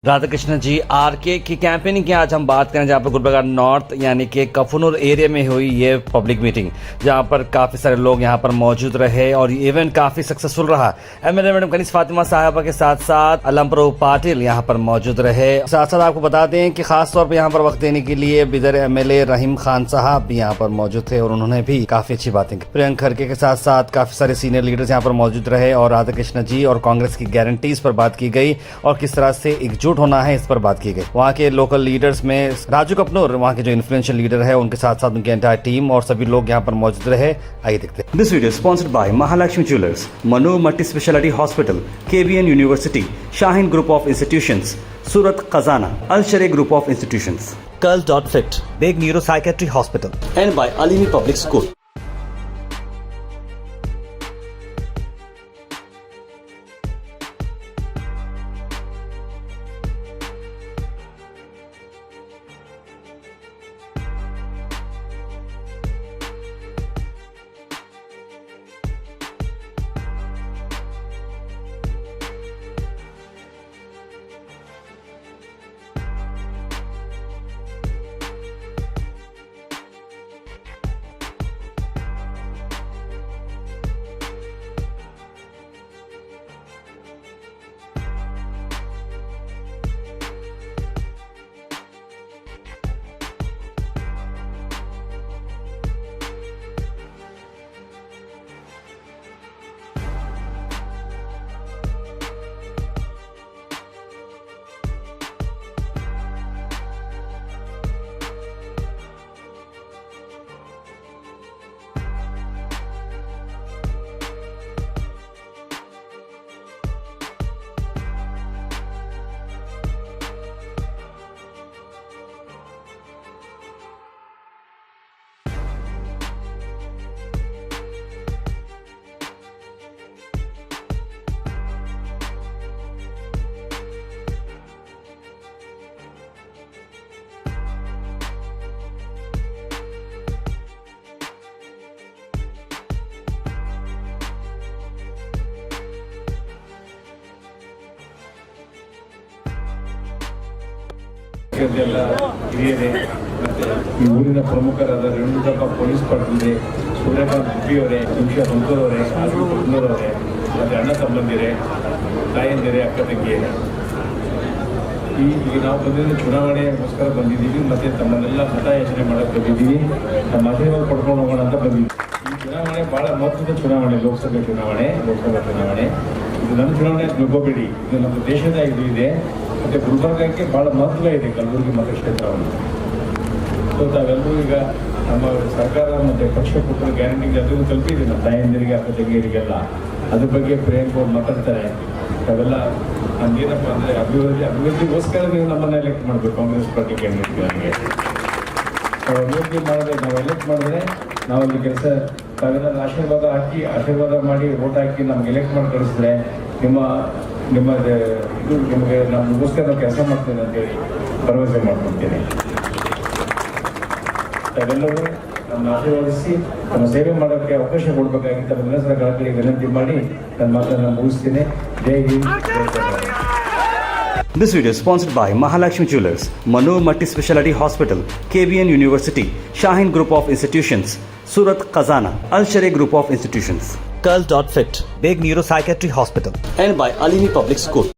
Radha Krishna ji R K की campaigning की आज हम बात करें जहाँ पर गुलबर्गा नॉर्थ यानी कि कफनूर एरिया में हुई ये पब्लिक मीटिंग जहाँ पर काफ़ी सारे लोग यहाँ पर मौजूद रहे और ये इवेंट काफ़ी सक्सेसफुल रहा। एमएलए मैडम कनीज फातिमा साहिबा के साथ साथ अलमप्रो पाटिल यहाँ पर मौजूद रहे। साथ साथ आपको बता दें कि खास तौर पर यहाँ पर वक्त देने के लिए बिदर एमएलए रहीम खान साहब भी यहाँ पर मौजूद थे और उन्होंने भी काफ़ी अच्छी बातें की। प्रियंक खड़गे के साथ साथ काफ़ी सारे सीनियर लीडर्स यहाँ पर मौजूद रहे और राधा कृष्ण जी और कांग्रेस की गारंटीज पर बात की गई और किस तरह से एकजुट होना है इस पर बात की गई। वहाँ के लोकल लीडर्स में राजू कपनूर वहाँ के जो इन्फ्लुएंशियल लीडर है उनके साथ साथ उनकी एंटायर टीम और सभी लोग यहाँ पर मौजूद रहे। आइए देखते हैं। This video sponsored by Mahalakshmi jewellers, Manu multi speciality hospital, KBN university, Shaheen group of institutions, Surat Khazana, अल शरे group of institutions, Curl.fit, Big Neuropsychiatry Hospital, and by Alimi Public School. ಎಲ್ಲ ಹಿರಿಯರೇ ಮತ್ತು ಈ ಊರಿನ ಪ್ರಮುಖರಾದ ರೇಣುಕಪ್ಪ ಪೊಲೀಸ್ ಪಾಟೀಲ್ರೆ, ಸೂರ್ಯಕಾಂತ್ ಗುಬ್ಬಿಯವರೇ, ನಿಮಿಷ ಹೊಂಕೂರವರೇ, ಆರು ಕುಟ್ನೂರವರೇ, ಮತ್ತು ಅಣ್ಣ ತಮ್ಮಂದಿರೇ, ತಾಯಂದಿರೇ, ಅಕ್ಕ ತಂಗಿಯರೇ, ಈಗ ನಾವು ಬಂದಿದ್ದು ಚುನಾವಣೆಗೋಸ್ಕರ ಬಂದಿದ್ದೀವಿ ಮತ್ತು ತಮ್ಮನ್ನೆಲ್ಲ ಮತಯಾಚನೆ ಮಾಡೋಕ್ಕೆ ಬಂದಿದ್ದೀವಿ. ನಮ್ಮ ಆಶೀರ್ವಾದ ಪಡ್ಕೊಂಡು ಹೋಗೋಣ ಅಂತ ಬಂದಿದ್ದೀವಿ. ಈ ಚುನಾವಣೆ ಭಾಳ ಮಹತ್ವದ ಚುನಾವಣೆ, ಲೋಕಸಭಾ ಚುನಾವಣೆ. ಇದು ನಮ್ಮ ಚುನಾವಣೆ ತಿಳ್ಕೋಬೇಡಿ, ಇದು ನಮ್ಮ ದೇಶದ ಇದು ಇದೆ ಮತ್ತು ಗುಲ್ಬರ್ಗಕ್ಕೆ ಭಾಳ ಮಹತ್ವ ಇದೆ ಕಲಬುರಗಿ ಮತಕ್ಷೇತ್ರವನ್ನು. ಸೊ ತಾವೆಲ್ಲರೂ ಈಗ ನಮ್ಮ ಸರ್ಕಾರ ಮತ್ತು ಪಕ್ಷ ಕೊಟ್ಟರು ಗ್ಯಾರಂಟಿಗೆ ಅದನ್ನು ತಲುಪಿದೆ ನಮ್ಮ ತಾಯಂದಿರಿಗೆ, ಅಕ್ಕ ತಂಗಿಯರಿಗೆಲ್ಲ. ಅದ್ರ ಬಗ್ಗೆ ಪ್ರಿಯಾಂಕ್ ಅವ್ರು ಮಾತಾಡ್ತಾರೆ. ಅವೆಲ್ಲ ನಮಗೇನಪ್ಪ ಅಂದರೆ ಅಭಿವೃದ್ಧಿಗೋಸ್ಕರ ನೀವು ನಮ್ಮನ್ನು ಎಲೆಕ್ಟ್ ಮಾಡಬೇಕು. ಕಾಂಗ್ರೆಸ್ ಪಾರ್ಟಿ ಕ್ಯಾಂಡಿಡೇಟ್ಗೆ ನಮಗೆ ಅಭಿವೃದ್ಧಿ ಮಾಡಿದ್ರೆ, ನಾವು ಎಲೆಕ್ಟ್ ಮಾಡಿದ್ರೆ ನಾವು ಅಲ್ಲಿ ಕೆಲಸ ತಾವೆಲ್ಲ ಆಶೀರ್ವಾದ ಹಾಕಿ, ಆಶೀರ್ವಾದ ಮಾಡಿ ವೋಟ್ ಹಾಕಿ ನಮ್ಗೆ ಎಲೆಕ್ಟ್ ಮಾಡಿ ಕಳಿಸಿದ್ರೆ ನಿಮ್ಮ ಇದು ನಿಮಗೆ ನಮಗೋಸ್ಕರ ನಾವು ಕೆಲಸ ಮಾಡ್ತೇನೆ ಅಂತೇಳಿ ಭರವಸೆ ಮಾಡ್ಕೊಡ್ತೇನೆ. ತಾವೆಲ್ಲರೂ ನಮ್ಮ ಆಶೀರ್ವದಿಸಿ ನಮ್ಮ ಸೇವೆ ಮಾಡೋಕ್ಕೆ ಅವಕಾಶ ಕೊಡಬೇಕಾಗಿ ತಮ್ಮ ಸಹ ಕಳಕಳಿ ವಿನಂತಿ ಮಾಡಿ ನನ್ನ ಮಾತನ್ನು ಮುಗಿಸ್ತೇನೆ. ಜೈ ಹಿಂದ್, ಜೈ Karnataka. This video is sponsored by Mahalakshmi Jewelers, Manu Multi Speciality Hospital, KBN University, Shahin Group of Institutions, Surat Khazana, Al Share Group of Institutions, Curl.fit, Big Neuropsychiatry Hospital, and by Alimi Public School.